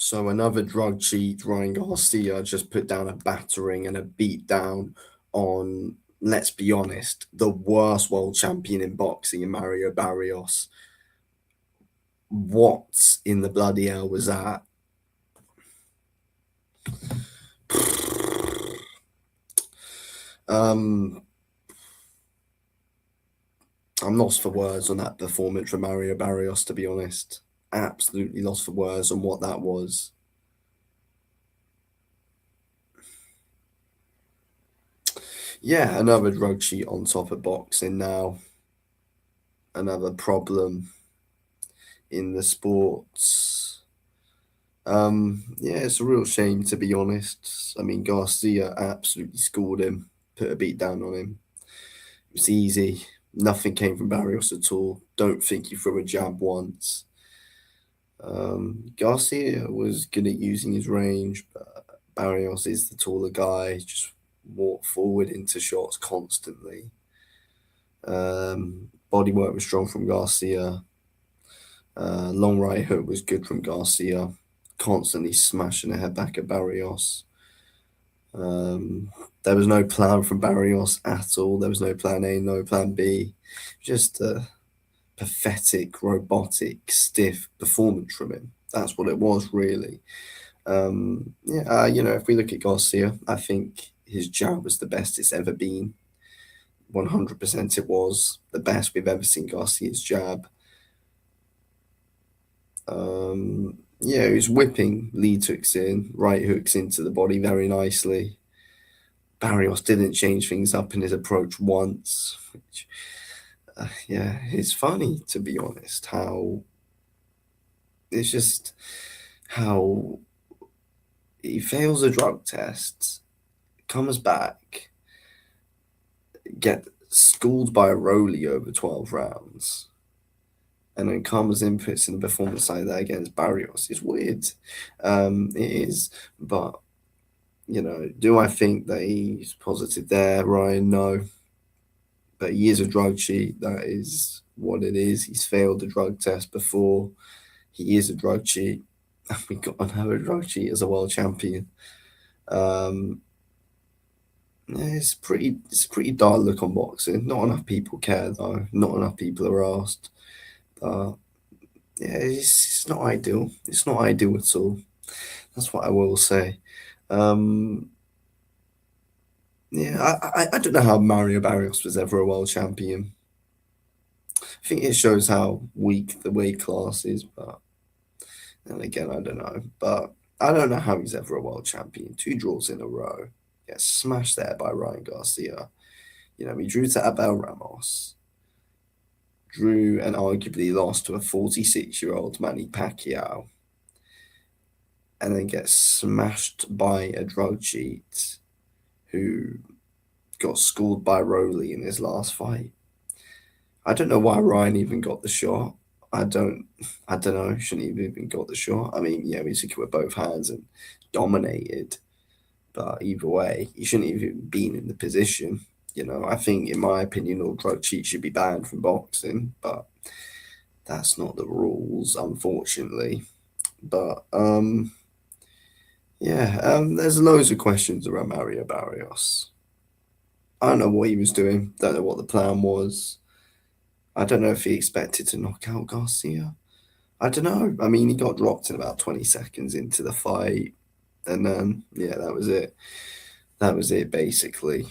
So another drug cheat, Ryan Garcia just put down a battering and a beat down on, let's be honest, the worst world champion in boxing in Mario Barrios. What in the bloody hell was that? Um, I'm lost for words on that performance from Mario Barrios, to be honest. Absolutely lost for words on what that was. Yeah, another drug cheat on top of boxing now. Another problem in the sports. Yeah, it's a real shame, to be honest. I mean, Garcia absolutely scored him, put a beat down on him. It was easy. Nothing came from Barrios at all. Don't think he threw a jab once. Garcia was good at using his range, but Barrios is the taller guy. Just walked forward into shots constantly. Body work was strong from Garcia. Long right hook was good from Garcia. Constantly smashing the head back at Barrios. There was no plan from Barrios at all. There was no plan A, no plan B. Just a pathetic, robotic, stiff performance from him. That's what it was, really. If we look at Garcia, I think his jab was the best it's ever been. 100% it was the best we've ever seen Garcia's jab. He was whipping lead hooks in, right hooks into the body very nicely. Barrios didn't change things up in his approach once, which, it's funny, to be honest, how he fails a drug test, comes back, get schooled by a Rolly over 12 rounds, and then comes in, puts in a performance like that against Barrios. It's weird. It is. But, do I think that he's positive there, Ryan? No. But he is a drug cheat. That is what it is. He's failed the drug test before. He is a drug cheat. And we got another drug cheat as a world champion. It's pretty dark look on boxing. Not enough people care though. Not enough people are asked. But it's not ideal. It's not ideal at all. That's what I will say. I don't know how Mario Barrios was ever a world champion. I think it shows how weak the weight class is, but then again, I don't know. But I don't know how he's ever a world champion. 2 draws in a row. Gets smashed there by Ryan Garcia. He drew to Abel Ramos. Drew and arguably lost to a 46-year-old Manny Pacquiao. And then gets smashed by a drug cheat who got schooled by Rolly in his last fight. I don't know why Ryan even got the shot. I don't know. Shouldn't have even got the shot. I mean, yeah, he took it with both hands and dominated. But either way, he shouldn't have even been in the position. I think, in my opinion, all drug cheats should be banned from boxing, but that's not the rules, unfortunately. But there's loads of questions around Mario Barrios. I don't know what he was doing. Don't know what the plan was. I don't know if he expected to knock out Garcia. I don't know. I mean, he got dropped in about 20 seconds into the fight. And then, that was it. That was it, basically.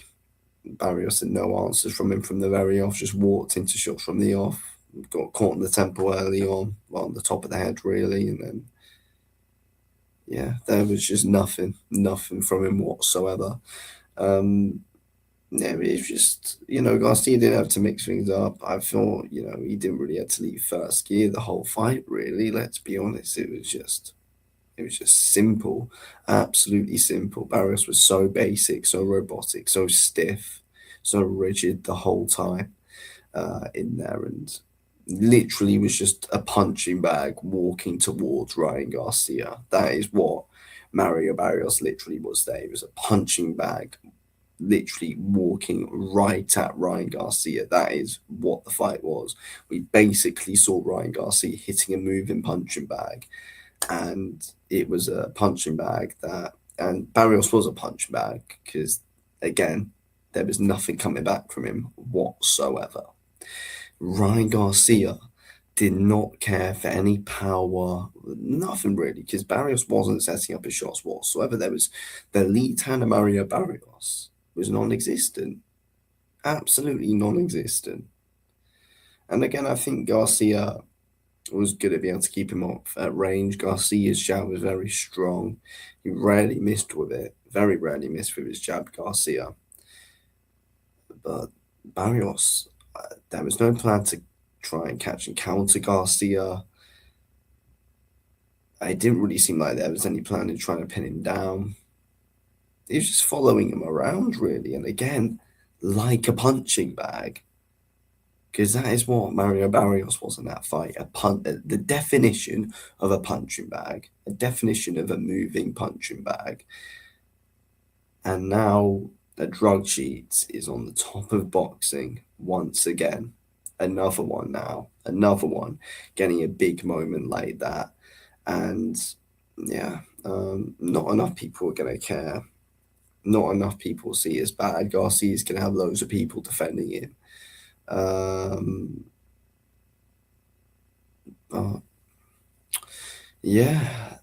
Barrios had no answers from him from the very off, just walked into shots from the off, got caught in the temple early on, well, on the top of the head, really. And then, there was just nothing from him whatsoever. It's just, Garcia didn't have to mix things up. I thought, he didn't really have to leave first gear the whole fight, really. Let's be honest. It was just simple, absolutely simple. Barrios was so basic, so robotic, so stiff, so rigid the whole time in there, and literally was just a punching bag walking towards Ryan Garcia. That is what Mario Barrios literally was there. He was a punching bag literally walking right at Ryan Garcia. That is what the fight was. We basically saw Ryan Garcia hitting a moving punching bag, and it was a punching bag and Barrios was a punching bag because, again, there was nothing coming back from him whatsoever. Ryan Garcia did not care for any power, nothing really, because Barrios wasn't setting up his shots whatsoever. There was the lead hand of Mario Barrios was non-existent, absolutely non-existent. And again, I think Garcia was good at being able to keep him off at range. Garcia's jab was very strong. He rarely missed with it, very rarely missed with his jab, Garcia. But Barrios, there was no plan to try and catch and counter Garcia. It didn't really seem like there was any plan in trying to pin him down. He was just following him around, really. And again, like a punching bag. Because that is what Mario Barrios was in that fight. The definition of a punching bag, a definition of a moving punching bag. And now the drug cheat is on the top of boxing once again. Another one now, another one, getting a big moment like that. And yeah, not enough people are going to care. Not enough people see it as bad. Garcia's going to have loads of people defending him. But yeah,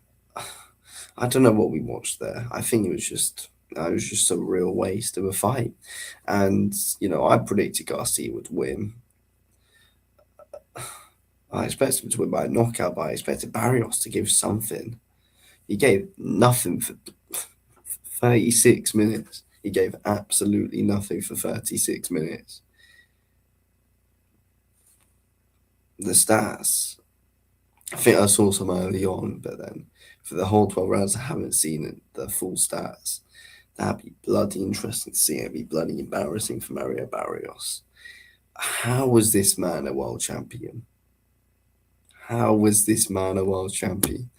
I don't know what we watched there. I think it was just a real waste of a fight. And I predicted Garcia would win. I expected him to win by a knockout, but I expected Barrios to give something. He gave nothing for 36 minutes. He gave absolutely nothing for 36 minutes. The stats, I think I saw some early on, but then for the whole 12 rounds, I haven't seen the full stats. That'd be bloody interesting to see. It'd be bloody embarrassing for Mario Barrios. How was this man a world champion? How was this man a world champion?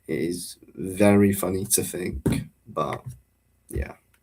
It is very funny to think, but yeah.